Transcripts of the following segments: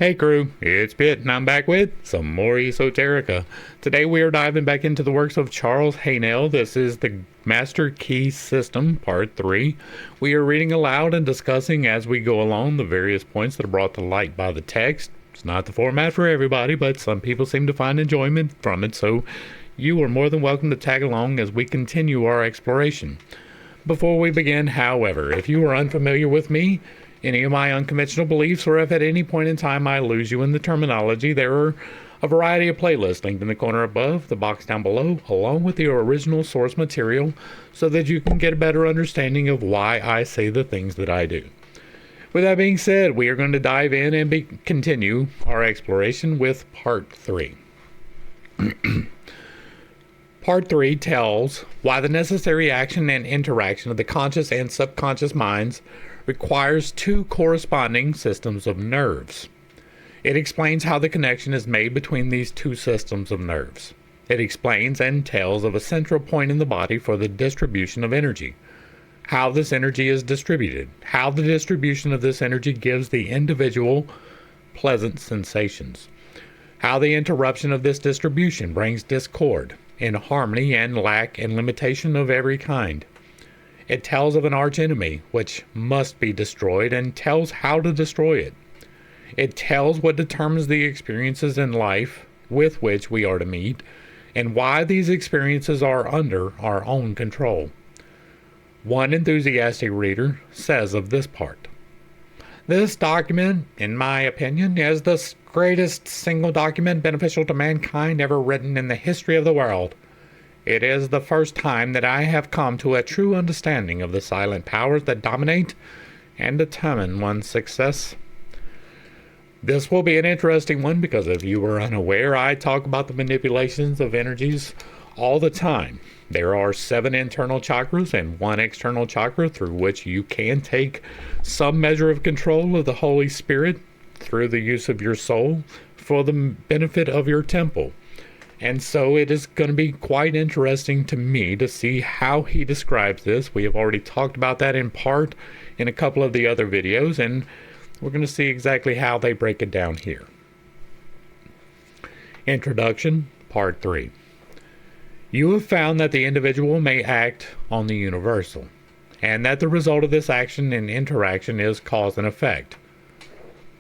Hey crew, it's Pitt and I'm back with some more Esoterica. Today we are diving back into the works of Charles Haanel. This is the Master Key System, Part 3. We are reading aloud and discussing as we go along the various points that are brought to light by the text. It's not the format for everybody, but some people seem to find enjoyment from it, so you are more than welcome to tag along as we continue our exploration. Before we begin, however, if you are unfamiliar with me, any of my unconventional beliefs, or if at any point in time I lose you in the terminology, there are a variety of playlists linked in the corner above, the box down below, along with the original source material, so that you can get a better understanding of why I say the things that I do. With that being said, we are going to dive in and continue our exploration with Part 3. Part 3 tells why the necessary action and interaction of the conscious and subconscious minds requires two corresponding systems of nerves. It explains how the connection is made between these two systems of nerves. It explains and tells of a central point in the body for the distribution of energy, how this energy is distributed, how the distribution of this energy gives the individual pleasant sensations, how the interruption of this distribution brings discord, inharmony, and lack and limitation of every kind. It tells of an archenemy which must be destroyed and tells how to destroy it. It tells what determines the experiences in life with which we are to meet and why these experiences are under our own control. One enthusiastic reader says of this part, "This document, in my opinion, is the greatest single document beneficial to mankind ever written in the history of the world. It is the first time that I have come to a true understanding of the silent powers that dominate and determine one's success." This will be an interesting one because if you were unaware, I talk about the manipulations of energies all the time. There are 7 internal chakras and 1 external chakra through which you can take some measure of control of the Holy Spirit through the use of your soul for the benefit of your temple. And so it is going to be quite interesting to me to see how he describes this. We have already talked about that in part in a couple of the other videos, and we're going to see exactly how they break it down here. Introduction, Part 3. You have found that the individual may act on the universal, and that the result of this action and interaction is cause and effect.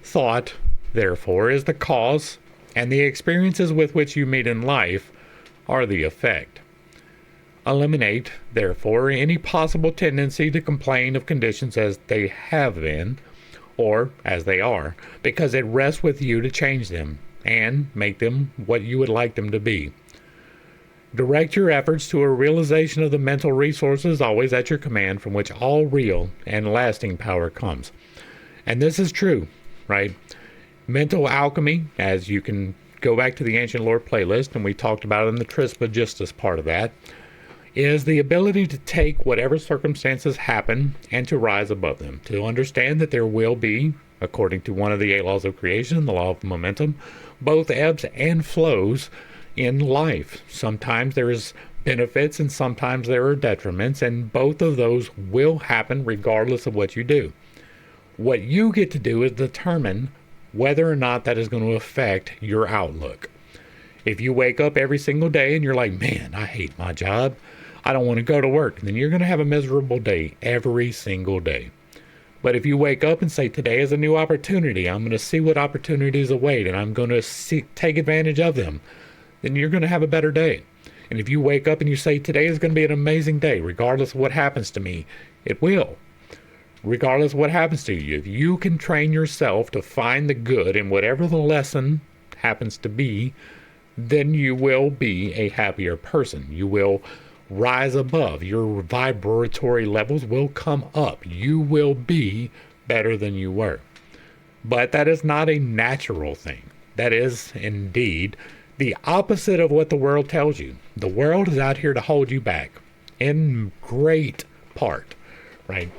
Thought, therefore, is the cause, and the experiences with which you meet in life are the effect. Eliminate, therefore, any possible tendency to complain of conditions as they have been, or as they are, because it rests with you to change them, and make them what you would like them to be. Direct your efforts to a realization of the mental resources always at your command from which all real and lasting power comes. And this is true, right? Mental alchemy, as you can go back to the Ancient Lore playlist, and we talked about it in the Trismegistus part of that, is the ability to take whatever circumstances happen and to rise above them, to understand that there will be, according to one of the 8 laws of creation, the law of momentum, both ebbs and flows in life. Sometimes there is benefits and sometimes there are detriments, and both of those will happen regardless of what you do. What you get to do is determine whether or not that is going to affect your outlook. If you wake up every single day and you're like, man, I hate my job, I don't want to go to work, then you're going to have a miserable day every single day. But if you wake up and say, today is a new opportunity, I'm going to see what opportunities await and I'm going to take advantage of them, then you're going to have a better day. And if you wake up and you say, today is going to be an amazing day, regardless of what happens to me, it will. Regardless of what happens to you, if you can train yourself to find the good in whatever the lesson happens to be, then you will be a happier person. You will rise above. Your vibratory levels will come up. You will be better than you were. But that is not a natural thing. That is indeed the opposite of what the world tells you. The world is out here to hold you back in great part, right?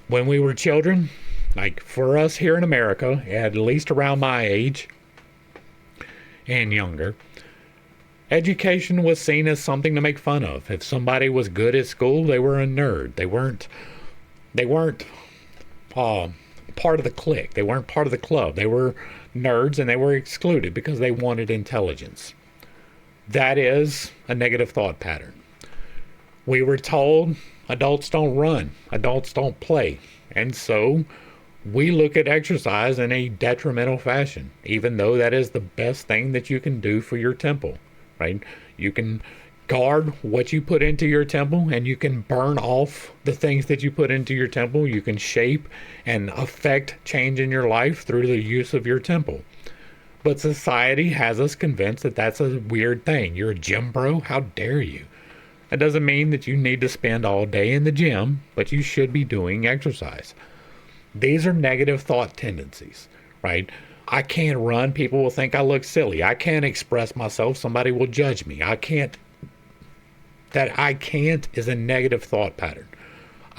When we were children, like for us here in America, at least around my age and younger, education was seen as something to make fun of. If somebody was good at school, they were a nerd. They weren't part of the clique. They weren't part of the club. They were nerds and they were excluded because they wanted intelligence. That is a negative thought pattern. We were told adults don't run, adults don't play. And so we look at exercise in a detrimental fashion, even though that is the best thing that you can do for your temple, right? You can guard what you put into your temple, and you can burn off the things that you put into your temple. You can shape and affect change in your life through the use of your temple. But society has us convinced that that's a weird thing. You're a gym bro? How dare you? That doesn't mean that you need to spend all day in the gym, but you should be doing exercise. These are negative thought tendencies, right? I can't run. People will think I look silly. I can't express myself. Somebody will judge me. That I can't is a negative thought pattern.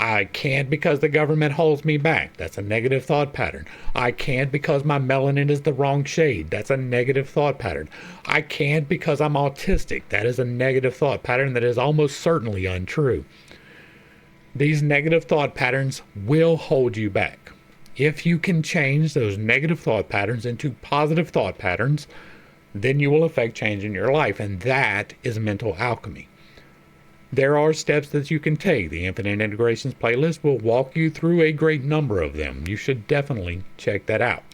I can't because the government holds me back. That's a negative thought pattern. I can't because my melanin is the wrong shade. That's a negative thought pattern. I can't because I'm autistic. That is a negative thought pattern that is almost certainly untrue. These negative thought patterns will hold you back. If you can change those negative thought patterns into positive thought patterns, then you will affect change in your life, and that is mental alchemy. There are steps that you can take. The Infinite Integrations playlist will walk you through a great number of them. You should definitely check that out.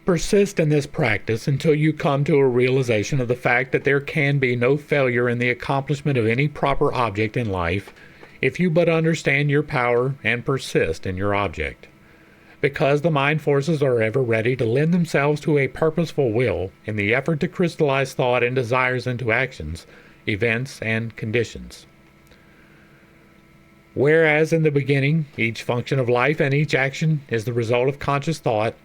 Persist in this practice until you come to a realization of the fact that there can be no failure in the accomplishment of any proper object in life if you but understand your power and persist in your object. Because the mind forces are ever ready to lend themselves to a purposeful will in the effort to crystallize thought and desires into actions, events, and conditions. Whereas in the beginning, each function of life and each action is the result of conscious thought,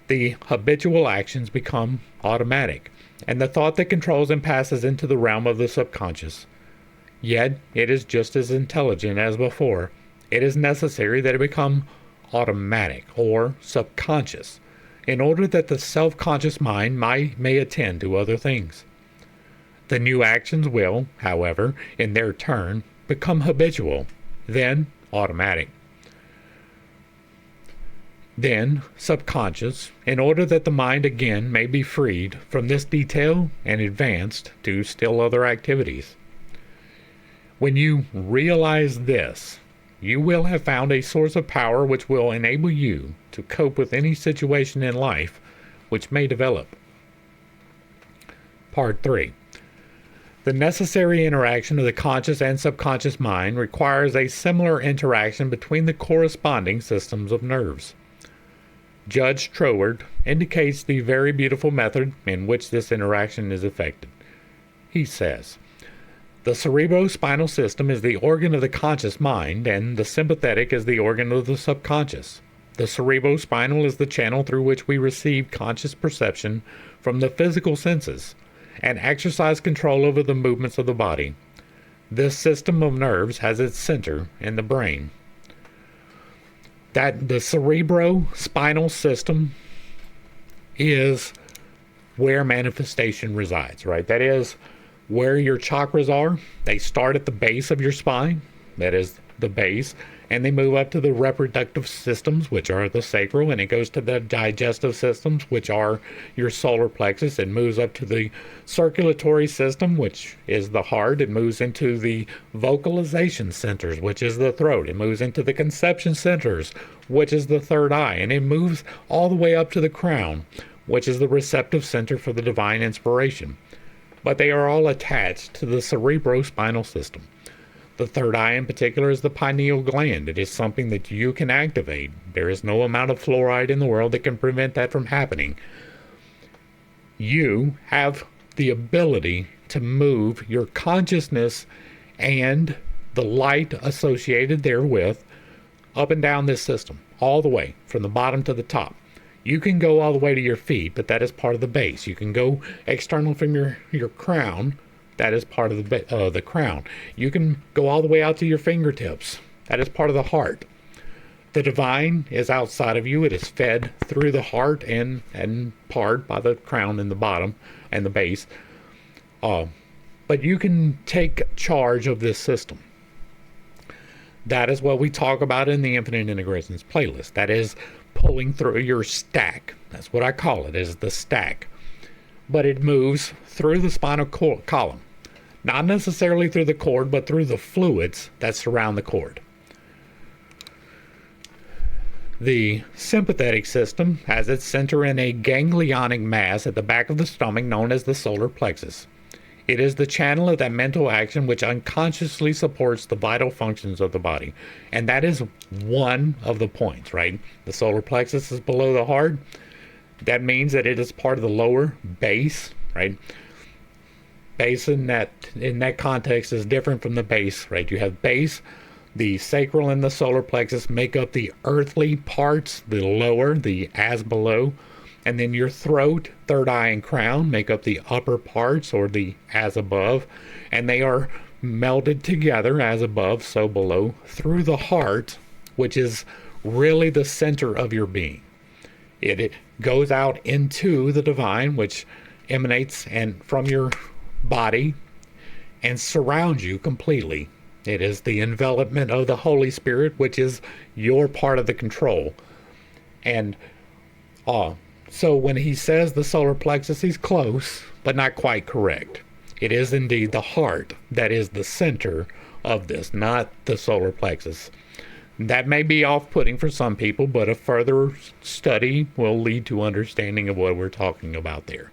the habitual actions become automatic, and the thought that controls them passes into the realm of the subconscious. Yet, it is just as intelligent as before. It is necessary that it become automatic or subconscious in order that the self-conscious mind may attend to other things. The new actions will, however, in their turn, become habitual, then automatic, then subconscious, in order that the mind again may be freed from this detail and advanced to still other activities. When you realize this, you will have found a source of power which will enable you to cope with any situation in life which may develop. Part 3. The necessary interaction of the conscious and subconscious mind requires a similar interaction between the corresponding systems of nerves. Judge Troward indicates the very beautiful method in which this interaction is effected. He says, the cerebrospinal system is the organ of the conscious mind, and the sympathetic is the organ of the subconscious. The cerebrospinal is the channel through which we receive conscious perception from the physical senses and exercise control over the movements of the body. This system of nerves has its center in the brain. That the cerebrospinal system is where manifestation resides, right? That is where your chakras are. They start at the base of your spine, that is the base, and they move up to the reproductive systems, which are the sacral, and it goes to the digestive systems, which are your solar plexus. It moves up to the circulatory system, which is the heart. It moves into the vocalization centers, which is the throat. It moves into the conception centers, which is the third eye, and it moves all the way up to the crown, which is the receptive center for the divine inspiration. But they are all attached to the cerebrospinal system. The third eye in particular is the pineal gland. It is something that you can activate. There is no amount of fluoride in the world that can prevent that from happening. You have the ability to move your consciousness and the light associated therewith up and down this system, all the way, from the bottom to the top. You can go all the way to your feet, but that is part of the base. You can go external from your crown. That is part of the crown. You can go all the way out to your fingertips. That is part of the heart. The divine is outside of you. It is fed through the heart and part by the crown and the bottom and the base. But you can take charge of this system. That is what we talk about in the Infinite Integrations playlist. That is pulling through your stack. That's what I call it, is the stack. But it moves through the spinal column. Not necessarily through the cord, but through the fluids that surround the cord. The sympathetic system has its center in a ganglionic mass at the back of the stomach known as the solar plexus. It is the channel of that mental action which unconsciously supports the vital functions of the body. And that is one of the points, right? The solar plexus is below the heart. That means that it is part of the lower base, right? Base in that context is different from the base, right? You have base, the sacral and the solar plexus make up the earthly parts, the lower, the as below. And then your throat, third eye, and crown make up the upper parts, or the as above. And they are melded together, as above, so below, through the heart, which is really the center of your being. It goes out into the divine, which emanates and from your body and surrounds you completely. It is the envelopment of the Holy Spirit, which is your part of the control. And so when he says the solar plexus, he's close, but not quite correct. It is indeed the heart that is the center of this, not the solar plexus. That may be off-putting for some people, but a further study will lead to understanding of what we're talking about there.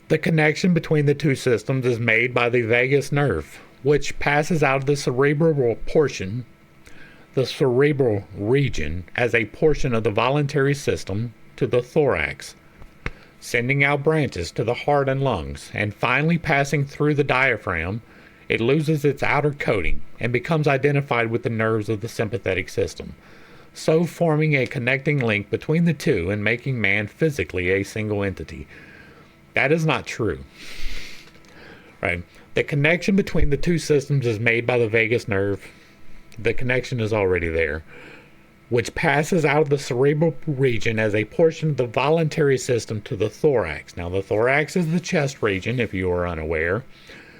The connection between the two systems is made by the vagus nerve, which passes out of the cerebral portion, the cerebral region, as a portion of the voluntary system to the thorax, sending out branches to the heart and lungs, and finally passing through the diaphragm. It loses its outer coating and becomes identified with the nerves of the sympathetic system, so forming a connecting link between the two and making man physically a single entity. That is not true. Right? The connection between the two systems is made by the vagus nerve. The connection is already there, which passes out of the cerebral region as a portion of the voluntary system to the thorax. Now, the thorax is the chest region, if you are unaware,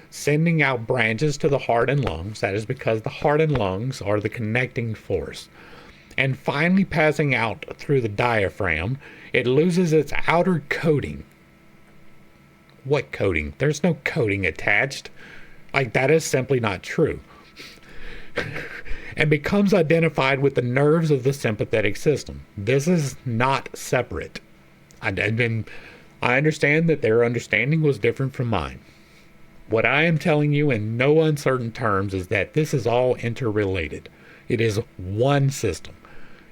sending out branches to the heart and lungs. That is because the heart and lungs are the connecting force. And finally passing out through the diaphragm, it loses its outer coating. What coating? There's no coating attached. That is simply not true. And becomes identified with the nerves of the sympathetic system. This is not separate. I understand that their understanding was different from mine. What I am telling you in no uncertain terms is that this is all interrelated. It is one system.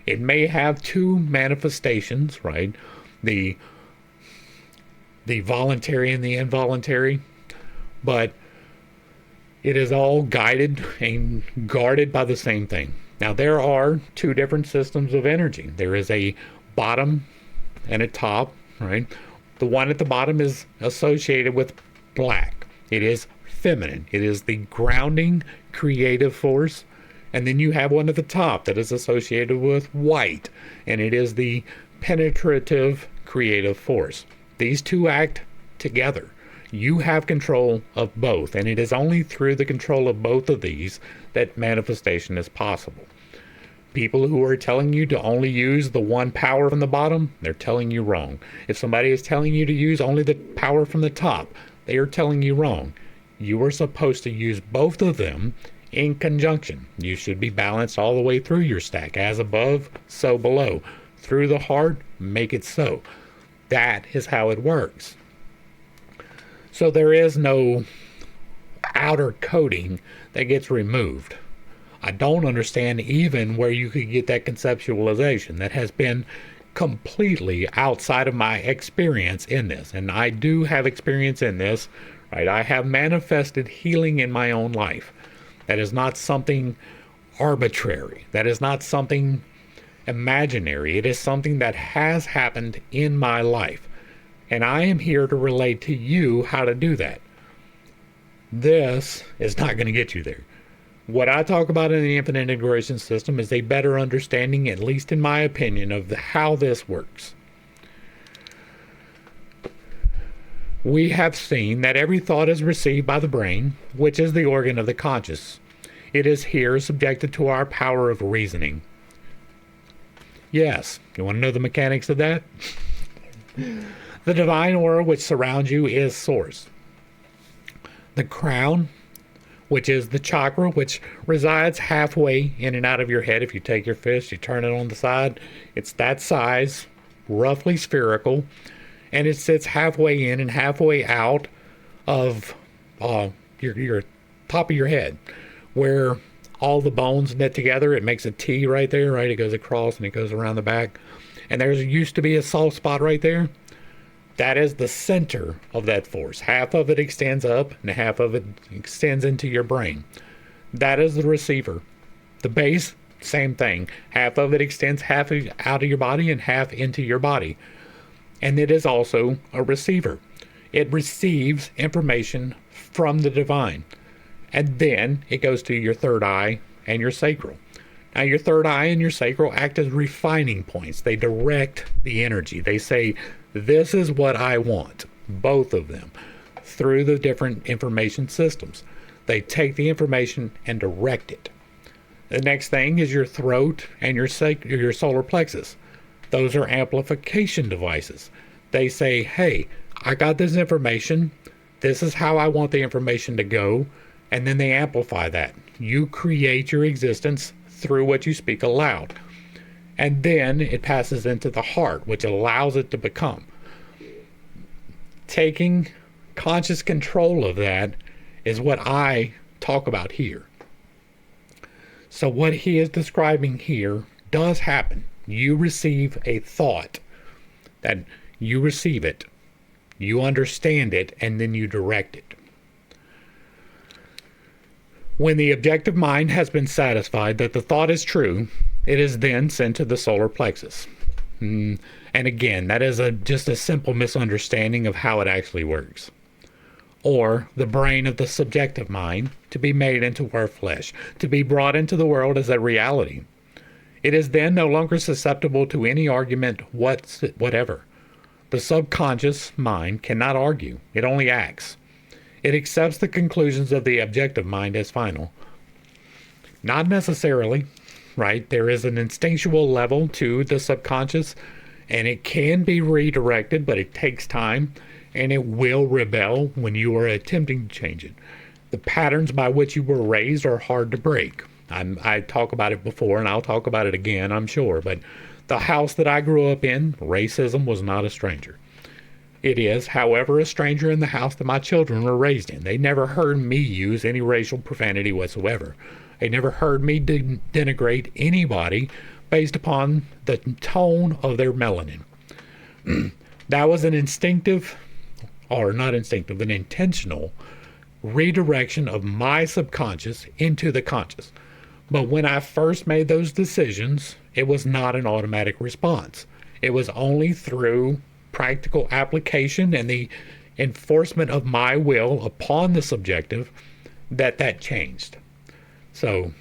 It may have two manifestations, right? The voluntary and the involuntary, but it is all guided and guarded by the same thing. Now, there are two different systems of energy. There is a bottom and a top, right? The one at the bottom is associated with black. It is feminine. It is the grounding creative force. And then you have one at the top that is associated with white, and it is the penetrative creative force. These two act together. You have control of both, and it is only through the control of both of these that manifestation is possible. People who are telling you to only use the one power from the bottom, they're telling you wrong. If somebody is telling you to use only the power from the top, they are telling you wrong. You are supposed to use both of them in conjunction. You should be balanced all the way through your stack. As above, so below. Through the heart, make it so. That is how it works. So there is no outer coating that gets removed. I don't understand even where you could get that conceptualization. That has been completely outside of my experience in this. And I do have experience in this, right? I have manifested healing in my own life. That is not something arbitrary. That is not something imaginary. It is something that has happened in my life. And I am here to relate to you how to do that. This is not going to get you there. What I talk about in the infinite integration system is a better understanding, at least in my opinion, of how this works. We have seen that every thought is received by the brain, which is the organ of the conscious. It is here subjected to our power of reasoning. Yes, you want to know the mechanics of that? The divine aura which surrounds you is source. The crown, which is the chakra, which resides halfway in and out of your head. If you take your fist, you turn it on the side, it's that size, roughly spherical, and it sits halfway in and halfway out of your top of your head, where all the bones knit together. It makes a T right there, right? It goes across and it goes around the back. And there used to be a soft spot right there. That is the center of that force. Half of it extends up and half of it extends into your brain. That is the receiver. The base, same thing. Half of it extends half out of your body and half into your body. And it is also a receiver. It receives information from the divine. And then it goes to your third eye and your sacral. Now, your third eye and your sacral act as refining points. They direct the energy. They say, this is what I want, both of them, through the different information systems. They take the information and direct it. The next thing is your throat and your solar plexus. Those are amplification devices. They say, hey, I got this information. This is how I want the information to go. And then they amplify that. You create your existence through what you speak aloud. And then it passes into the heart, which allows it to become. Taking conscious control of that is what I talk about here. So what he is describing here does happen. You receive a thought, that you receive it, you understand it, and then you direct it. When the objective mind has been satisfied that the thought is true, it is then sent to the solar plexus. And again, that is just a simple misunderstanding of how it actually works. Or the brain of the subjective mind to be made into our flesh, to be brought into the world as a reality. It is then no longer susceptible to any argument whatever. The subconscious mind cannot argue. It only acts. It accepts the conclusions of the objective mind as final. Not necessarily, right? There is an instinctual level to the subconscious, and it can be redirected, but it takes time, and it will rebel when you are attempting to change it. The patterns by which you were raised are hard to break. I talk about it before, and I'll talk about it again, I'm sure, but the house that I grew up in, racism was not a stranger. It is, however, a stranger in the house that my children were raised in. They never heard me use any racial profanity whatsoever. They never heard me denigrate anybody based upon the tone of their melanin. That was an instinctive, or not instinctive, an intentional redirection of my subconscious into the conscious. But when I first made those decisions, it was not an automatic response. It was only through practical application and the enforcement of my will upon the subjective that changed. So,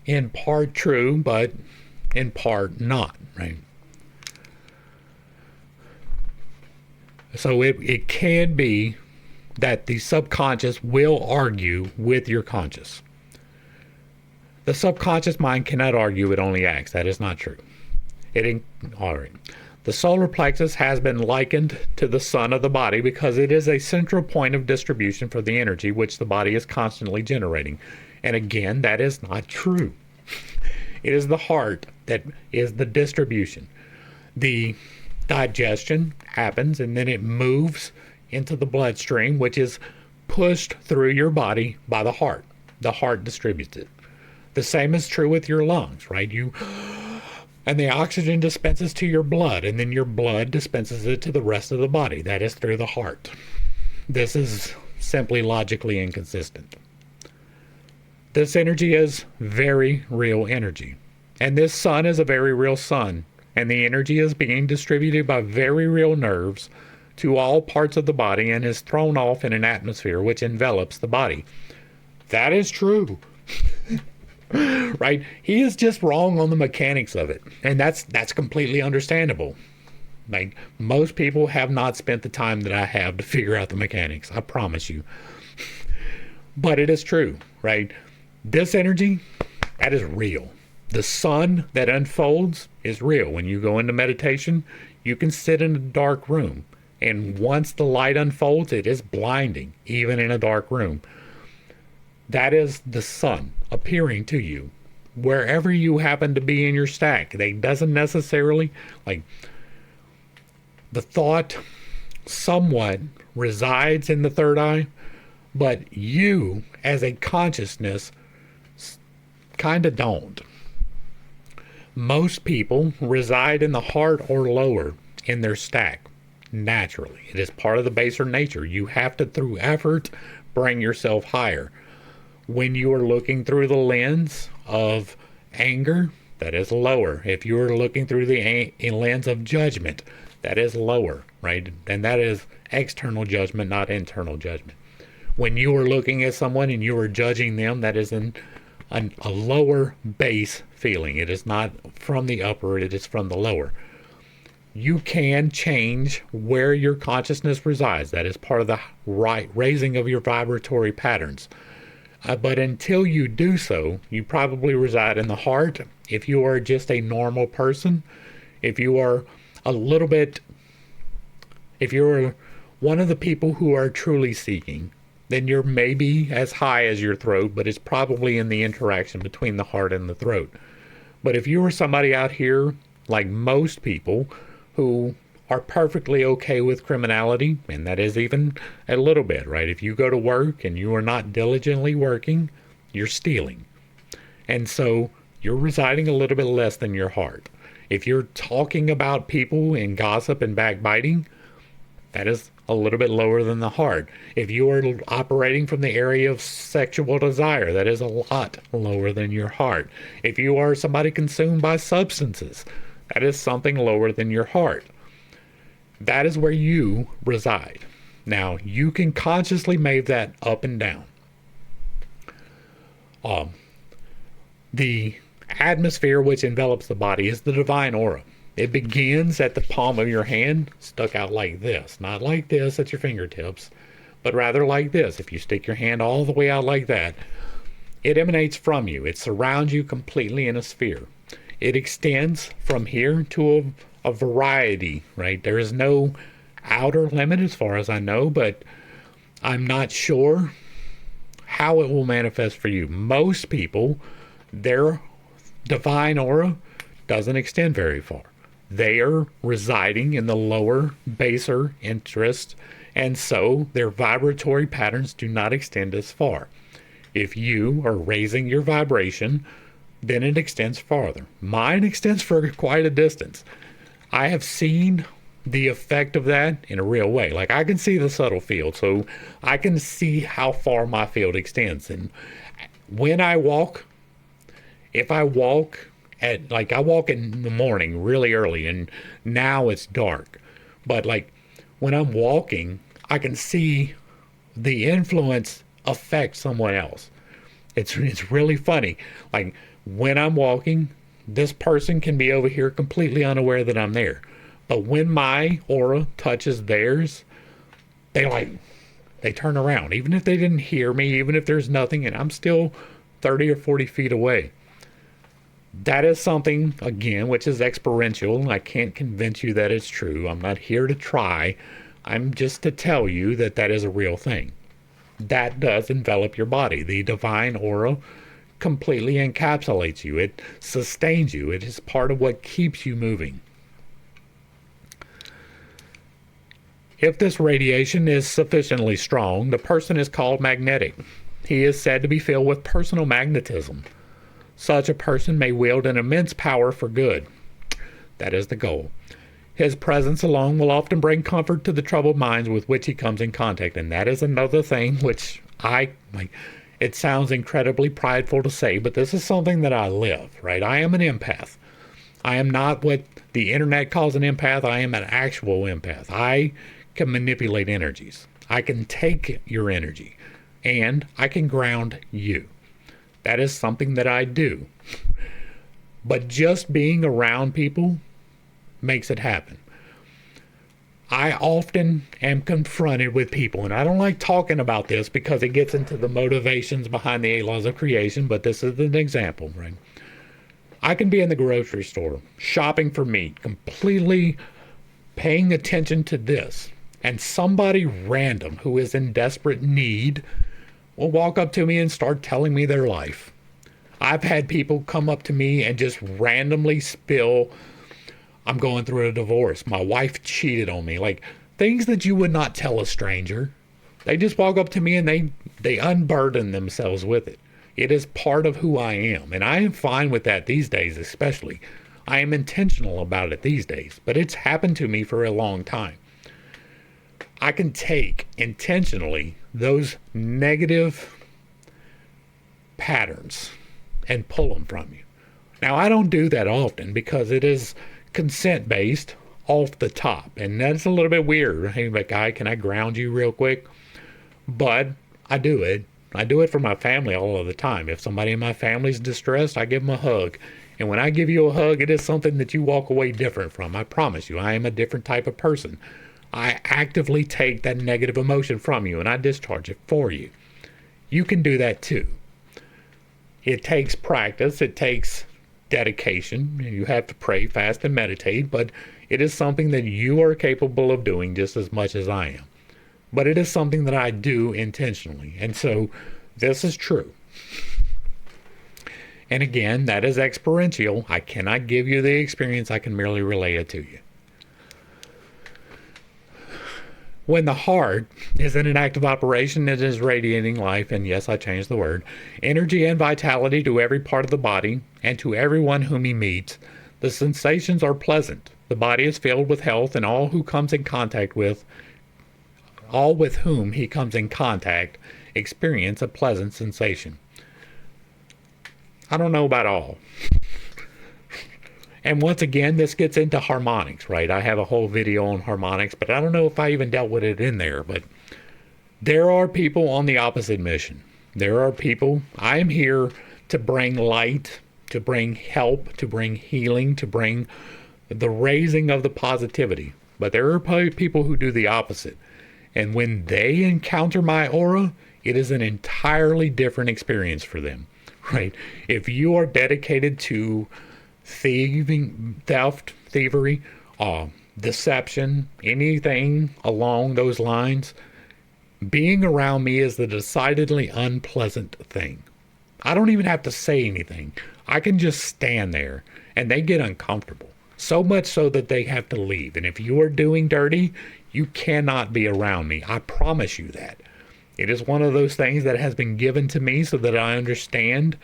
in part true, but in part not, right? So it can be that the subconscious will argue with your conscious. The subconscious mind cannot argue, it only acts. That is not true. All right. The solar plexus has been likened to the sun of the body because it is a central point of distribution for the energy which the body is constantly generating. And again, that is not true. It is the heart that is the distribution. The digestion happens and then it moves into the bloodstream, which is pushed through your body by the heart. The heart distributes it. The same is true with your lungs, right? And the oxygen dispenses to your blood, and then your blood dispenses it to the rest of the body. That is through the heart. This is simply logically inconsistent. This energy is very real energy. And this sun is a very real sun. And the energy is being distributed by very real nerves to all parts of the body and is thrown off in an atmosphere which envelops the body. That is true. Right? He is just wrong on the mechanics of it. And that's completely understandable. Like, most people have not spent the time that I have to figure out the mechanics. I promise you. But it is true, right? This energy, that is real. The sun that unfolds is real. When you go into meditation, you can sit in a dark room. And once the light unfolds, it is blinding, even in a dark room. That is the sun appearing to you. Wherever you happen to be in your stack, they doesn't necessarily, like, the thought somewhat resides in the third eye, but you, as a consciousness, kind of don't. Most people reside in the heart or lower in their stack, naturally. It is part of the baser nature. You have to, through effort, bring yourself higher. When you are looking through the lens of anger, that is lower. If you are looking through the lens of judgment, that is lower, right? And that is external judgment, not internal judgment. When you are looking at someone and you are judging them, that is a lower base feeling. It is not from the upper, it is from the lower. You can change where your consciousness resides. That is part of the raising of your vibratory patterns. But until you do so, you probably reside in the heart. If you are just a normal person, if you are if you're one of the people who are truly seeking, then you're maybe as high as your throat, but it's probably in the interaction between the heart and the throat. But if you were somebody out here, like most people, who are perfectly okay with criminality, and that is even a little bit, right? If you go to work and you are not diligently working, you're stealing. And so you're residing a little bit less than your heart. If you're talking about people in gossip and backbiting, that is a little bit lower than the heart. If you are operating from the area of sexual desire, that is a lot lower than your heart. If you are somebody consumed by substances, that is something lower than your heart. That is where you reside. Now, you can consciously move that up and down. The atmosphere which envelops the body is the divine aura. It begins at the palm of your hand, stuck out like this. Not like this at your fingertips, but rather like this. If you stick your hand all the way out like that, it emanates from you. It surrounds you completely in a sphere. It extends from here to a variety, right? There is no outer limit as far as I know, but I'm not sure how it will manifest for you. Most people, their divine aura doesn't extend very far. They are residing in the lower, baser interest, and so their vibratory patterns do not extend as far. If you are raising your vibration, then it extends farther. Mine extends for quite a distance. I have seen the effect of that in a real way. Like, I can see the subtle field, so I can see how far my field extends. And when I walk, if I walk at, like, I walk in the morning really early, and now it's dark. But, like, when I'm walking, I can see the influence affect someone else. It's really funny. Like, when I'm walking, this person can be over here completely unaware that I'm there. But when my aura touches theirs, they turn around. Even if they didn't hear me, even if there's nothing, and I'm still 30 or 40 feet away. That is something, again, which is experiential. I can't convince you that it's true. I'm not here to try. I'm just to tell you that that is a real thing. That does envelop your body. The divine aura completely encapsulates you. It sustains you. It is part of what keeps you moving. If this radiation is sufficiently strong, the person is called magnetic. He is said to be filled with personal magnetism. Such a person may wield an immense power for good. That is the goal. His presence alone will often bring comfort to the troubled minds with which he comes in contact. And that is another thing which it sounds incredibly prideful to say, but this is something that I live, right? I am an empath. I am not what the internet calls an empath. I am an actual empath. I can manipulate energies. I can take your energy, and I can ground you. That is something that I do. But just being around people makes it happen. I often am confronted with people, and I don't like talking about this because it gets into the motivations behind the 8 laws of creation, but this is an example, right? I can be in the grocery store shopping for meat, completely paying attention to this, and somebody random who is in desperate need will walk up to me and start telling me their life. I've had people come up to me and just randomly spill, I'm going through a divorce, my wife cheated on me, like things that you would not tell a stranger. They just walk up to me and they unburden themselves with it. It is part of who I am, and I am fine with that these days, especially. I am intentional about it these days, but it's happened to me for a long time. I can take intentionally those negative patterns and pull them from you. Now, I don't do that often because it is consent based off the top, and that's a little bit weird. Hey, but guy, can I ground you real quick? But I do it. I do it for my family all of the time. If somebody in my family is distressed, I give them a hug. And when I give you a hug, it is something that you walk away different from. I promise you, I am a different type of person. I actively take that negative emotion from you and I discharge it for you. You can do that too. It takes practice. It takes dedication. You have to pray, fast, and meditate, but it is something that you are capable of doing just as much as I am. But it is something that I do intentionally. And so this is true. And again, that is experiential. I cannot give you the experience. I can merely relay it to you. When the heart is in an active operation, it is radiating life, and yes, I changed the word, energy and vitality to every part of the body and to everyone whom he meets. The sensations are pleasant. The body is filled with health, and all with whom he comes in contact experience a pleasant sensation. I don't know about all. And once again, this gets into harmonics, right? I have a whole video on harmonics, but I don't know if I even dealt with it in there. But there are people on the opposite mission. There are people, I am here to bring light, to bring help, to bring healing, to bring the raising of the positivity. But there are probably people who do the opposite. And when they encounter my aura, it is an entirely different experience for them, right? If you are dedicated to theft, thievery, deception, anything along those lines, being around me is the decidedly unpleasant thing. I don't even have to say anything. I can just stand there and they get uncomfortable. So much so that they have to leave. And if you are doing dirty, you cannot be around me. I promise you that. It is one of those things that has been given to me so that I understand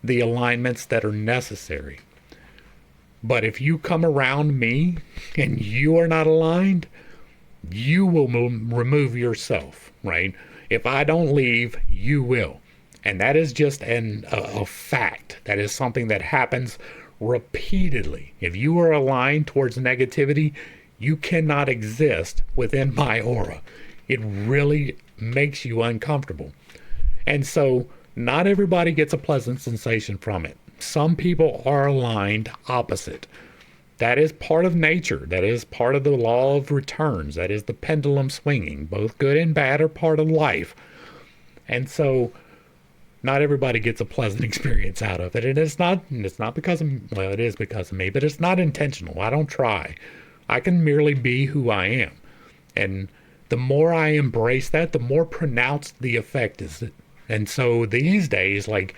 the alignments that are necessary. But if you come around me and you are not aligned, you will remove yourself, right? If I don't leave, you will. And that is just a fact. That is something that happens repeatedly. If you are aligned towards negativity, you cannot exist within my aura. It really makes you uncomfortable. And so not everybody gets a pleasant sensation from it. Some people are aligned opposite. That is part of nature. That is part of the law of returns. That is the pendulum swinging. Both good and bad are part of life. And so not everybody gets a pleasant experience out of it. And it's not because of, well, it is because of me, but it's not intentional. I don't try. I can merely be who I am. And the more I embrace that, the more pronounced the effect is. And so these days, like,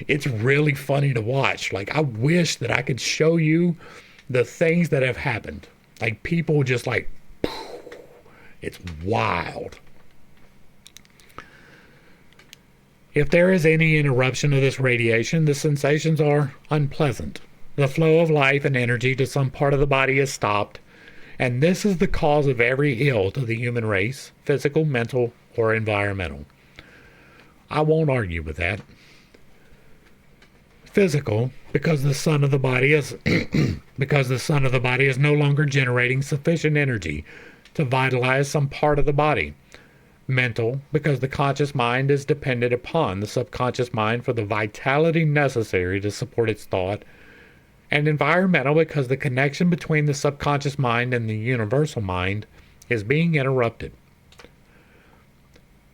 it's really funny to watch. Like, I wish that I could show you the things that have happened. Like, people just like, it's wild. If there is any interruption of this radiation, the sensations are unpleasant. The flow of life and energy to some part of the body is stopped, and this is the cause of every ill to the human race, physical, mental, or environmental. I won't argue with that. Physical, because the sun of the body is no longer generating sufficient energy to vitalize some part of the body. Mental, because the conscious mind is dependent upon the subconscious mind for the vitality necessary to support its thought And environmental because the connection between the subconscious mind and the universal mind is being interrupted.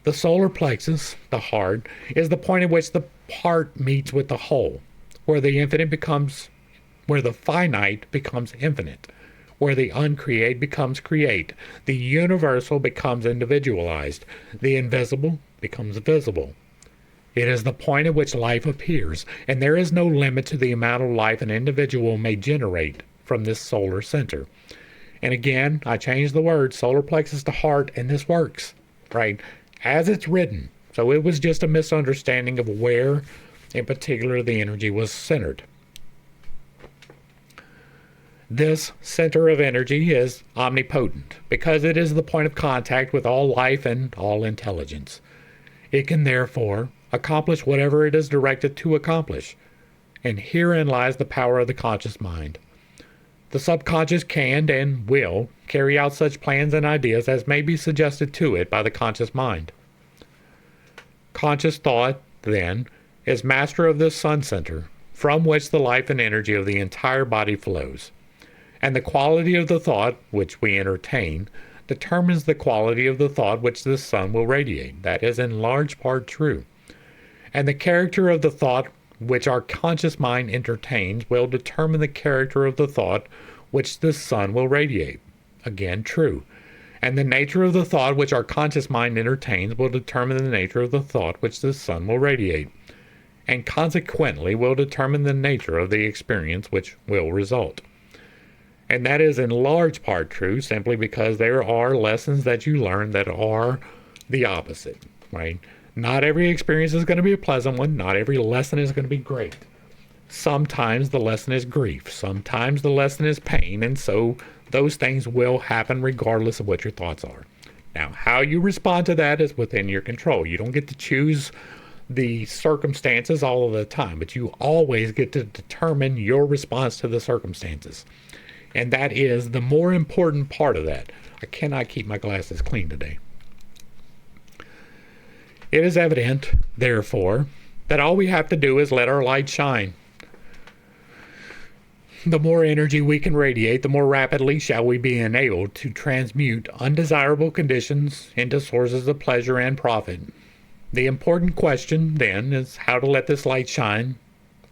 The solar plexus, the heart, is the point at which the part meets with the whole, where the finite becomes infinite, where the uncreate becomes create, the universal becomes individualized, the invisible becomes visible. It is the point at which life appears, and there is no limit to the amount of life an individual may generate from this solar center. And again, I changed the word solar plexus to heart, and this works, right? As it's written. So it was just a misunderstanding of where, in particular, the energy was centered. This center of energy is omnipotent because it is the point of contact with all life and all intelligence. It can therefore accomplish whatever it is directed to accomplish. And herein lies the power of the conscious mind. The subconscious can and will carry out such plans and ideas as may be suggested to it by the conscious mind. Conscious thought, then, is master of this sun center, from which the life and energy of the entire body flows. And the quality of the thought which we entertain determines the quality of the thought which this sun will radiate. That is in large part true. And the character of the thought which our conscious mind entertains will determine the character of the thought which this sun will radiate. Again, true. And the nature of the thought which our conscious mind entertains will determine the nature of the thought which this sun will radiate, and consequently will determine the nature of the experience which will result. And that is in large part true simply because there are lessons that you learn that are the opposite, right? Not every experience is going to be a pleasant one. Not every lesson is going to be great. Sometimes the lesson is grief. Sometimes the lesson is pain. And so those things will happen regardless of what your thoughts are. Now, how you respond to that is within your control. You don't get to choose the circumstances all of the time, but you always get to determine your response to the circumstances. And that is the more important part of that. I cannot keep my glasses clean today. It is evident, therefore, that all we have to do is let our light shine. The more energy we can radiate, the more rapidly shall we be enabled to transmute undesirable conditions into sources of pleasure and profit. The important question, then, is how to let this light shine,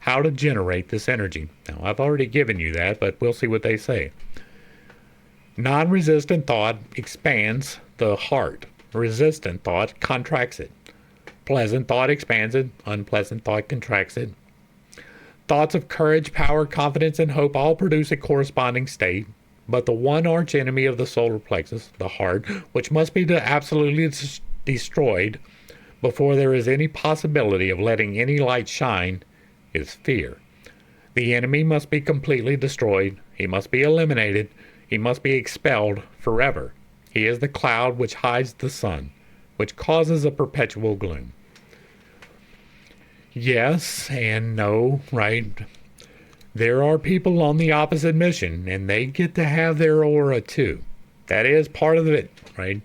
how to generate this energy. Now, I've already given you that, but we'll see what they say. Non-resistant thought expands the heart. Resistant thought contracts it. Pleasant thought expands it. Unpleasant thought contracts it. Thoughts of courage, power, confidence, and hope all produce a corresponding state, but the one arch enemy of the solar plexus, the heart, which must be absolutely destroyed before there is any possibility of letting any light shine, is fear. The enemy must be completely destroyed. He must be eliminated. He must be expelled forever. He is the cloud which hides the sun, which causes a perpetual gloom. Yes and no, right? There are people on the opposite mission, and they get to have their aura too. That is part of it, right?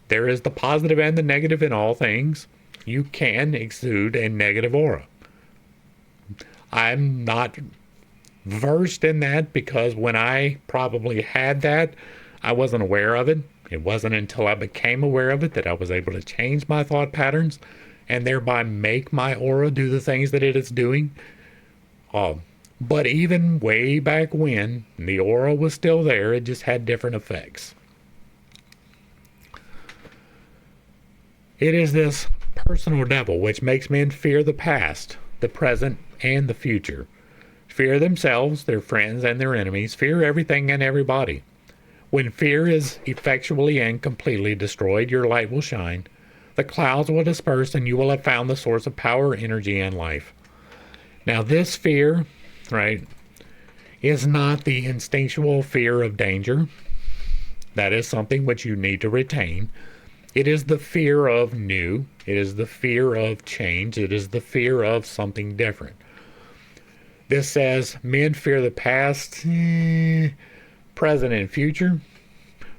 There is the positive and the negative in all things. You can exude a negative aura. I'm not versed in that because when I probably had that, I wasn't aware of it. It wasn't until I became aware of it that I was able to change my thought patterns and thereby make my aura do the things that it is doing. But even way back when, the aura was still there. It just had different effects. It is this personal devil which makes men fear the past, the present, and the future. Fear themselves, their friends, and their enemies. Fear everything and everybody. When fear is effectually and completely destroyed, your light will shine. The clouds will disperse, and you will have found the source of power, energy, and life. Now, this fear, right, is not the instinctual fear of danger. That is something which you need to retain. It is the fear of new. It is the fear of change. It is the fear of something different. This says men fear the past, present, and future,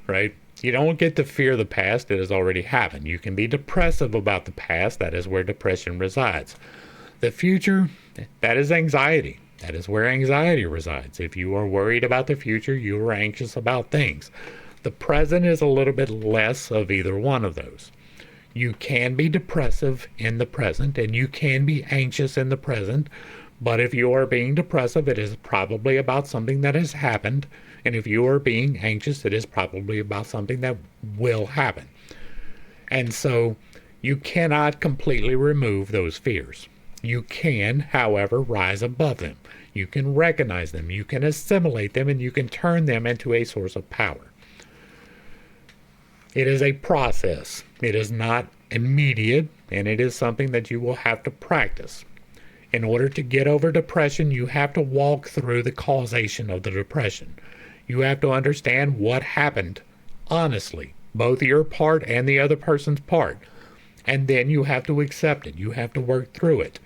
right? You don't get to fear the past. It has already happened. You can be depressive about the past. That is where depression resides. The future, that is anxiety. That is where anxiety resides. If you are worried about the future, you are anxious about things. The present is a little bit less of either one of those. You can be depressive in the present, and you can be anxious in the present, but if you are being depressive, it is probably about something that has happened, and if you are being anxious, it is probably about something that will happen. And so you cannot completely remove those fears. You can, however, rise above them. You can recognize them, you can assimilate them, and you can turn them into a source of power. It is a process. It is not immediate, and it is something that you will have to practice. In order to get over depression, you have to walk through the causation of the depression. You have to understand what happened, honestly, both your part and the other person's part. And then you have to accept it. You have to work through it.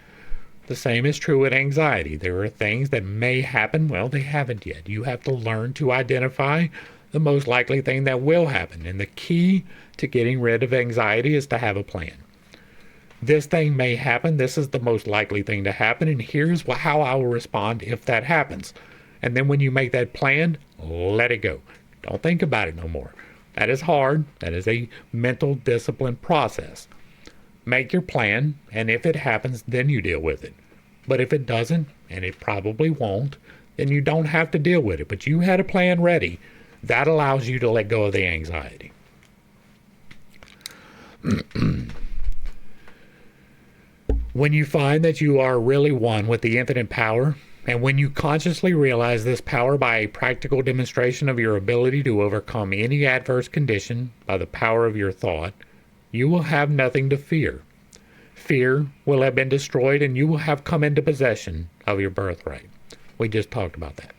The same is true with anxiety. There are things that may happen. Well, they haven't yet. You have to learn to identify the most likely thing that will happen. And the key to getting rid of anxiety is to have a plan. This thing may happen. This is the most likely thing to happen. And here's how I will respond if that happens. And then when you make that plan, let it go. Don't think about it no more. That is hard. That is a mental discipline process. Make your plan, and if it happens, then you deal with it. But if it doesn't, and it probably won't, then you don't have to deal with it. But you had a plan ready. That allows you to let go of the anxiety. When you find that you are really one with the infinite power, and when you consciously realize this power by a practical demonstration of your ability to overcome any adverse condition by the power of your thought, you will have nothing to fear. Fear will have been destroyed, and you will have come into possession of your birthright. We just talked about that.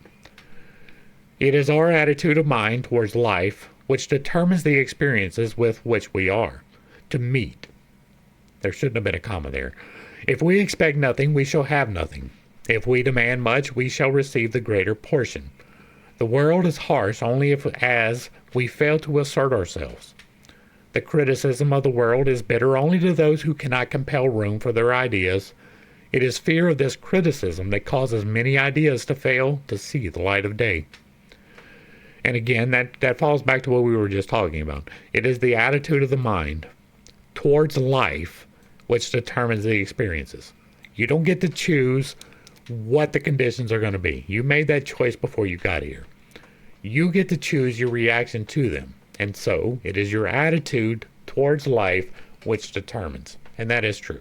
It is our attitude of mind towards life which determines the experiences with which we are to meet. There shouldn't have been a comma there. If we expect nothing, we shall have nothing. If we demand much, we shall receive the greater portion. The world is harsh only as we fail to assert ourselves. The criticism of the world is bitter only to those who cannot compel room for their ideas. It is fear of this criticism that causes many ideas to fail to see the light of day. And again, that falls back to what we were just talking about. It is the attitude of the mind towards life which determines the experiences. You don't get to choose what the conditions are going to be. You made that choice before you got here. You get to choose your reaction to them. And so it is your attitude towards life which determines. And that is true.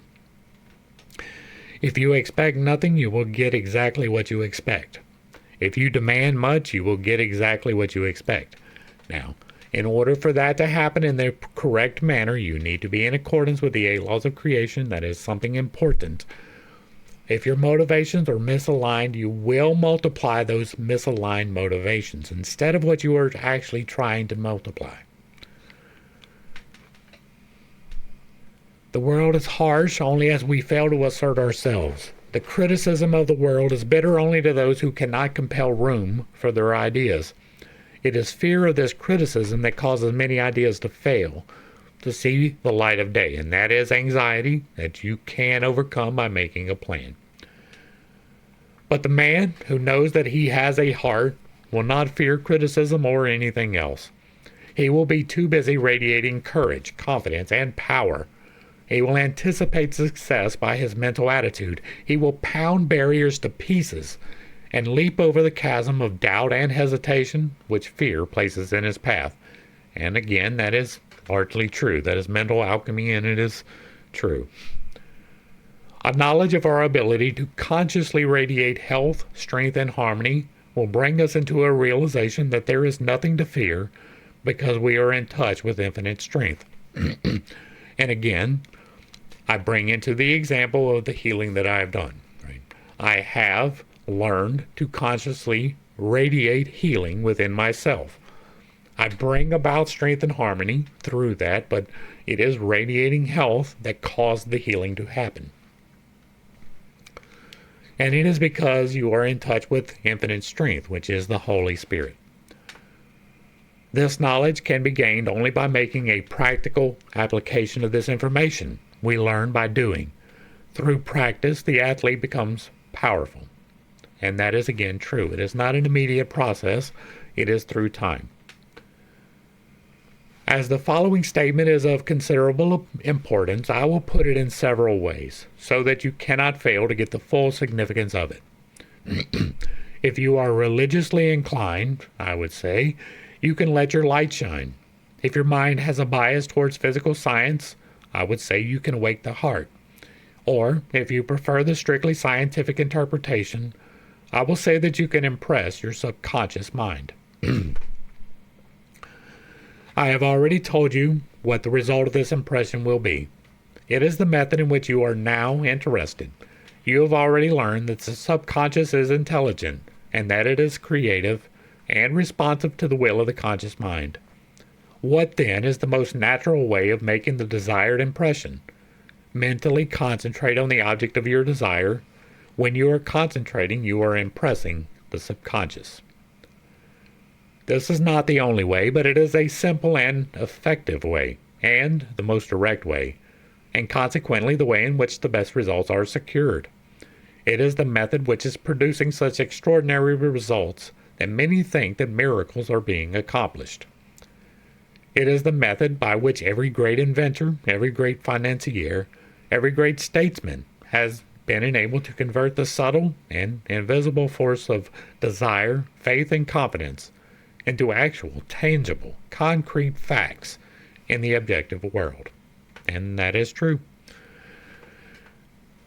If you expect nothing, you will get exactly what you expect. If you demand much, you will get exactly what you expect. Now, in order for that to happen in the correct manner, you need to be in accordance with the 8 laws of creation. That is something important. If your motivations are misaligned, you will multiply those misaligned motivations instead of what you are actually trying to multiply. The world is harsh only as we fail to assert ourselves. The criticism of the world is bitter only to those who cannot compel room for their ideas. It is fear of this criticism that causes many ideas to fail to see the light of day, and that is anxiety that you can overcome by making a plan. But the man who knows that he has a heart will not fear criticism or anything else. He will be too busy radiating courage, confidence, and power. He will anticipate success by his mental attitude. He will pound barriers to pieces and leap over the chasm of doubt and hesitation which fear places in his path. And again, that is largely true. That is mental alchemy, and it is true. A knowledge of our ability to consciously radiate health, strength, and harmony will bring us into a realization that there is nothing to fear because we are in touch with infinite strength. And again, I bring into the example of the healing that I have done. Right? I have learned to consciously radiate healing within myself. I bring about strength and harmony through that, but it is radiating health that caused the healing to happen. And it is because you are in touch with infinite strength, which is the Holy Spirit. This knowledge can be gained only by making a practical application of this information. We learn by doing. Through practice, the athlete becomes powerful. And that is again true. It is not an immediate process. It is through time. As the following statement is of considerable importance, I will put it in several ways so that you cannot fail to get the full significance of it. If you are religiously inclined, I would say, you can let your light shine. If your mind has a bias towards physical science, I would say you can awake the heart. Or, if you prefer the strictly scientific interpretation, I will say that you can impress your subconscious mind. I have already told you what the result of this impression will be. It is the method in which you are now interested. You have already learned that the subconscious is intelligent and that it is creative and responsive to the will of the conscious mind. What then is the most natural way of making the desired impression? Mentally concentrate on the object of your desire. When you are concentrating, you are impressing the subconscious. This is not the only way, but it is a simple and effective way, and the most direct way, and consequently the way in which the best results are secured. It is the method which is producing such extraordinary results that many think that miracles are being accomplished. It is the method by which every great inventor, every great financier, every great statesman has been enabled to convert the subtle and invisible force of desire, faith, and confidence into actual, tangible, concrete facts in the objective world. And that is true.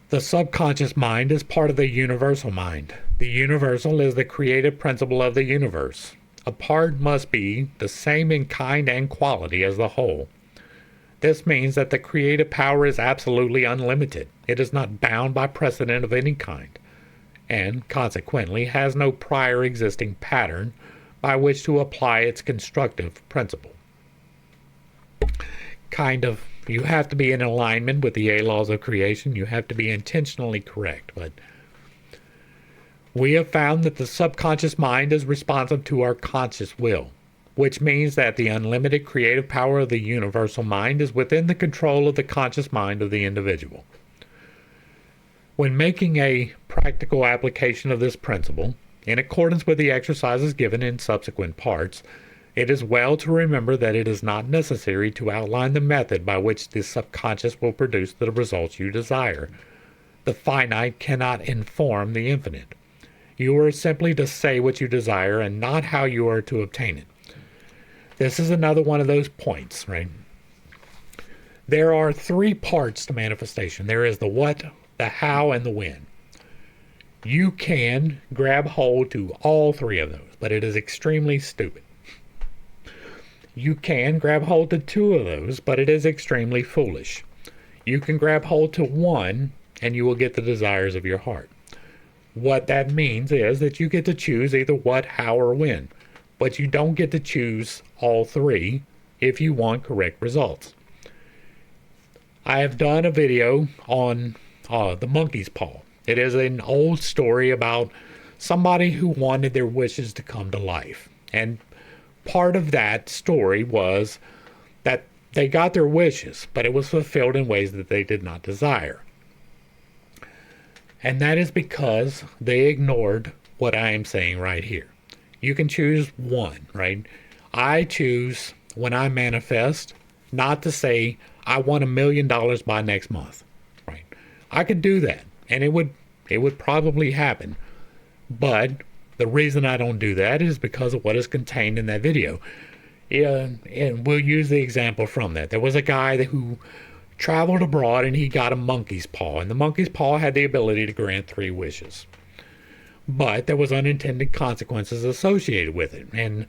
The subconscious mind is part of the universal mind. The universal is the creative principle of the universe. A part must be the same in kind and quality as the whole. This means that the creative power is absolutely unlimited. It is not bound by precedent of any kind, and consequently has no prior existing pattern by which to apply its constructive principle. You have to be in alignment with the 8 laws of creation. You have to be intentionally correct. But we have found that the subconscious mind is responsive to our conscious will, which means that the unlimited creative power of the universal mind is within the control of the conscious mind of the individual. When making a practical application of this principle, in accordance with the exercises given in subsequent parts, it is well to remember that it is not necessary to outline the method by which the subconscious will produce the results you desire. The finite cannot inform the infinite. You are simply to say what you desire and not how you are to obtain it. This is another one of those points, right? There are 3 parts to manifestation. There is the what, the how, and the when. You can grab hold to all 3 of those, but it is extremely stupid. You can grab hold to 2 of those, but it is extremely foolish. You can grab hold to 1, and you will get the desires of your heart. What that means is that you get to choose either what, how, or when, but you don't get to choose all 3 if you want correct results. I have done a video on the monkey's paw. It is an old story about somebody who wanted their wishes to come to life. And part of that story was that they got their wishes, but it was fulfilled in ways that they did not desire. And that is because they ignored what I am saying right here. You can choose 1, right? I choose, when I manifest, not to say, I want $1 million by next month, right? I could do that, and it would probably happen. But the reason I don't do that is because of what is contained in that video. And we'll use the example from that. There was a guy who traveled abroad and he got a monkey's paw. And the monkey's paw had the ability to grant 3 wishes. But there was unintended consequences associated with it. And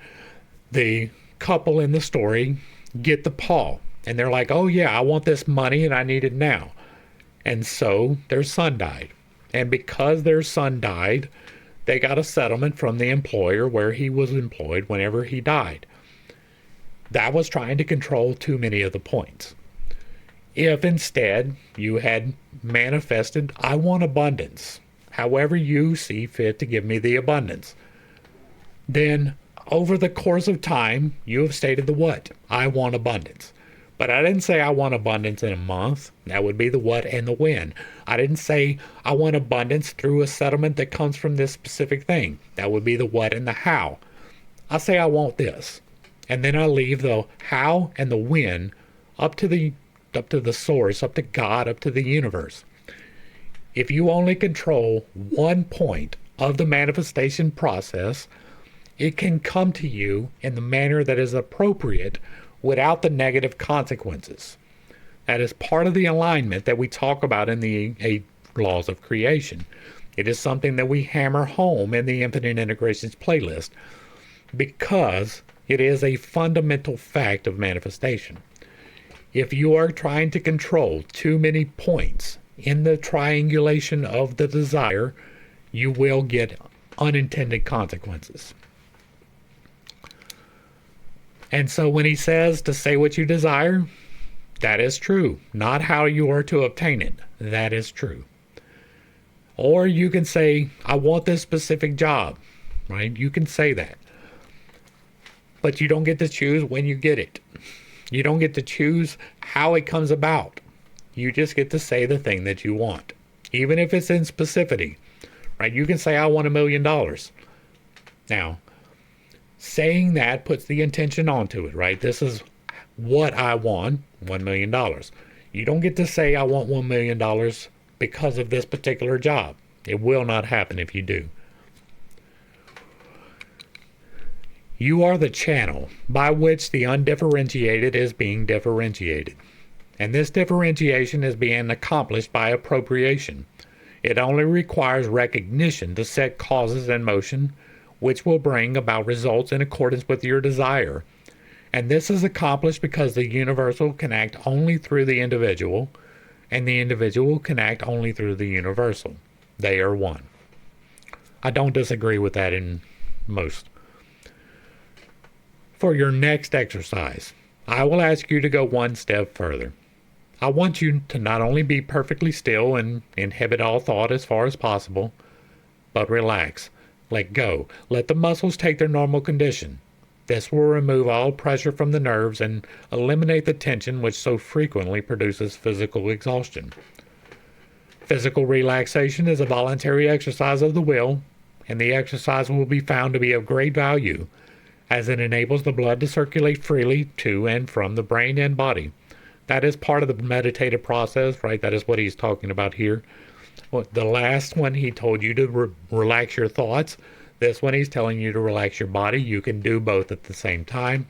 the couple in the story get the paw. And they're like, oh yeah, I want this money and I need it now. And so their son died. And because their son died, they got a settlement from the employer where he was employed whenever he died. That was trying to control too many of the points. If instead you had manifested, I want abundance, however you see fit to give me the abundance, then over the course of time, you have stated the what, I want abundance. But I didn't say I want abundance in a month. That would be the what and the when. I didn't say I want abundance through a settlement that comes from this specific thing. That would be the what and the how. I say I want this. And then I leave the how and the when up to the source, up to God, up to the universe. If you only control one point of the manifestation process, it can come to you in the manner that is appropriate without the negative consequences. That is part of the alignment that we talk about in the 8 laws of creation. It is something that we hammer home in the Infinite Integrations playlist because it is a fundamental fact of manifestation. If you are trying to control too many points in the triangulation of the desire, you will get unintended consequences. And so when he says to say what you desire, that is true. Not how you are to obtain it. That is true. Or you can say, I want this specific job, right? You can say that. But you don't get to choose when you get it. You don't get to choose how it comes about. You just get to say the thing that you want, even if it's in specificity, right? You can say, I want $1 million. Now, saying that puts the intention onto it, right? This is what I want, $1 million. You don't get to say, I want $1 million because of this particular job. It will not happen if you do. You are the channel by which the undifferentiated is being differentiated. And this differentiation is being accomplished by appropriation. It only requires recognition to set causes in motion, which will bring about results in accordance with your desire. And this is accomplished because the universal can act only through the individual, and the individual can act only through the universal. They are one. I don't disagree with that in most. For your next exercise, I will ask you to go one step further. I want you to not only be perfectly still and inhibit all thought as far as possible, but relax. Let go. Let the muscles take their normal condition. This will remove all pressure from the nerves and eliminate the tension which so frequently produces physical exhaustion. Physical relaxation is a voluntary exercise of the will, and the exercise will be found to be of great value, as it enables the blood to circulate freely to and from the brain and body. That is part of the meditative process, right? That is what he's talking about here. Well, the last one, he told you to relax your thoughts. This one, he's telling you to relax your body. You can do both at the same time.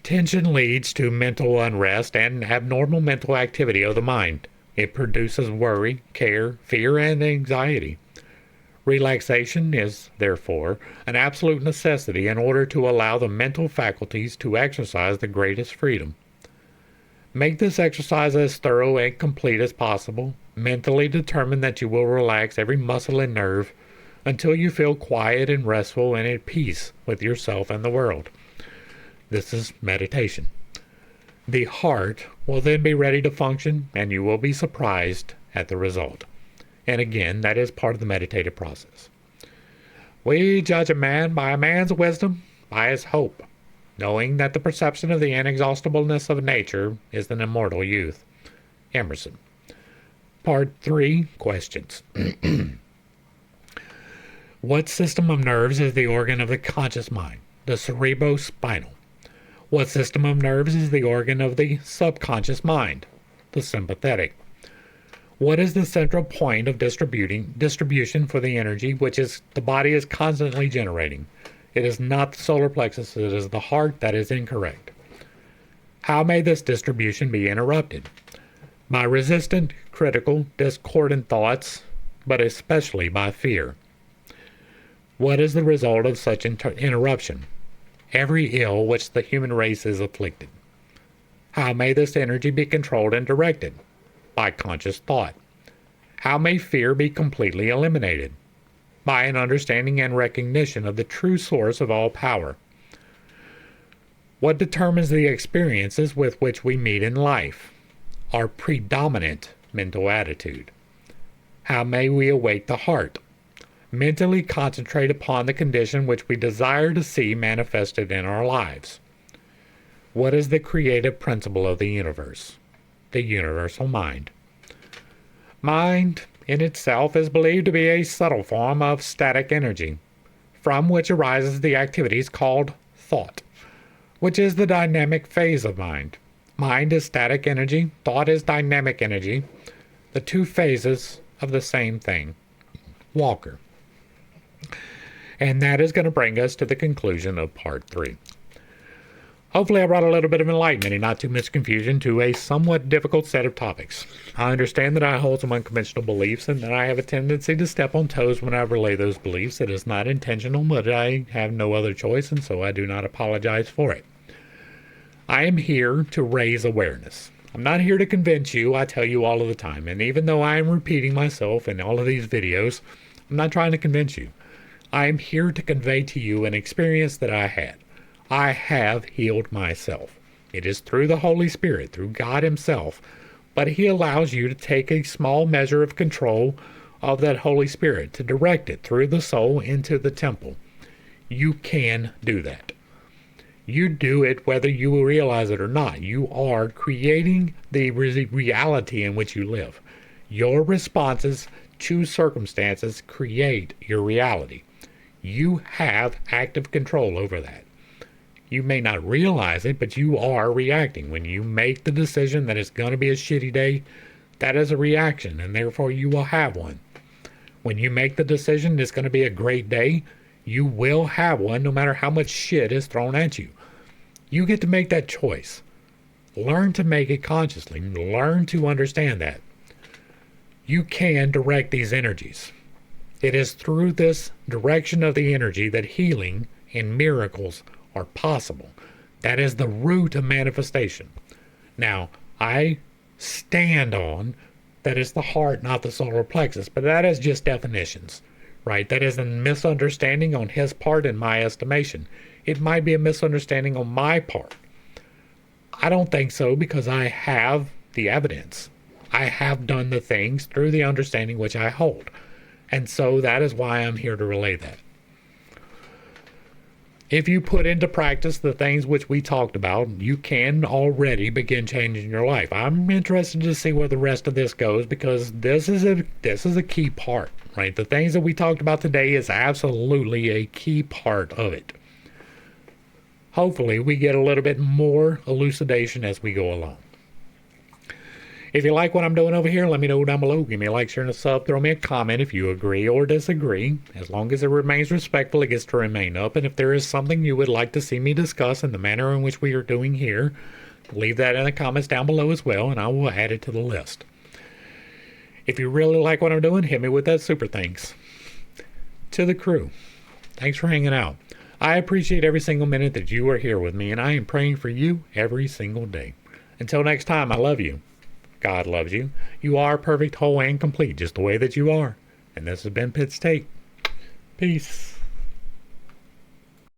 Tension leads to mental unrest and abnormal mental activity of the mind. It produces worry, care, fear, and anxiety. Relaxation is, therefore, an absolute necessity in order to allow the mental faculties to exercise the greatest freedom. Make this exercise as thorough and complete as possible. Mentally determine that you will relax every muscle and nerve until you feel quiet and restful and at peace with yourself and the world. This is meditation. The heart will then be ready to function, and you will be surprised at the result. And again, that is part of the meditative process. We judge a man by a man's wisdom, by his hope, knowing that the perception of the inexhaustibleness of nature is an immortal youth. Emerson. Part 3, questions. What system of nerves is the organ of the conscious mind? The cerebrospinal. What system of nerves is the organ of the subconscious mind? The sympathetic. What is the central point of distribution for the energy which the body is constantly generating? It is not the solar plexus, it is the heart. That is incorrect. How may this distribution be interrupted? By resistant, critical, discordant thoughts, but especially by fear. What is the result of such interruption? Every ill which the human race is afflicted. How may this energy be controlled and directed? By conscious thought. How may fear be completely eliminated? By an understanding and recognition of the true source of all power. What determines the experiences with which we meet in life? Our predominant mental attitude. How may we awake the heart? Mentally concentrate upon the condition which we desire to see manifested in our lives. What is the creative principle of the universe? The universal mind. Mind in itself is believed to be a subtle form of static energy, from which arises the activities called thought, which is the dynamic phase of mind. Mind is static energy, thought is dynamic energy, the two phases of the same thing. Walker. And that is going to bring us to the conclusion of part 3. Hopefully I brought a little bit of enlightenment and not too much confusion to a somewhat difficult set of topics. I understand that I hold some unconventional beliefs and that I have a tendency to step on toes when I relay those beliefs. It is not intentional, but I have no other choice, and so I do not apologize for it. I am here to raise awareness. I'm not here to convince you, I tell you all of the time, and even though I am repeating myself in all of these videos, I'm not trying to convince you. I am here to convey to you an experience that I had. I have healed myself. It is through the Holy Spirit, through God Himself, but He allows you to take a small measure of control of that Holy Spirit, to direct it through the soul into the temple. You can do that. You do it whether you will realize it or not. You are creating the reality in which you live. Your responses to circumstances create your reality. You have active control over that. You may not realize it, but you are reacting. When you make the decision that it's going to be a shitty day, that is a reaction, and therefore you will have one. When you make the decision it's going to be a great day, you will have one no matter how much shit is thrown at you. You get to make that choice. Learn to make it consciously. Learn to understand that. You can direct these energies. It is through this direction of the energy that healing and miracles are possible. That is the root of manifestation. Now, I stand on that is the heart, not the solar plexus, but that is just definitions, right? That is a misunderstanding on his part in my estimation. It might be a misunderstanding on my part. I don't think so because I have the evidence. I have done the things through the understanding which I hold. And so that is why I'm here to relay that. If you put into practice the things which we talked about, you can already begin changing your life. I'm interested to see where the rest of this goes because this is a key part, right? The things that we talked about today is absolutely a key part of it. Hopefully, we get a little bit more elucidation as we go along. If you like what I'm doing over here, let me know down below. Give me a like, share, and a sub. Throw me a comment if you agree or disagree. As long as it remains respectful, it gets to remain up. And if there is something you would like to see me discuss in the manner in which we are doing here, leave that in the comments down below as well, and I will add it to the list. If you really like what I'm doing, hit me with that super thanks. To the crew, thanks for hanging out. I appreciate every single minute that you are here with me, and I am praying for you every single day. Until next time, I love you. God loves you. You are perfect, whole, and complete, just the way that you are. And this has been Pitt's Take. Peace.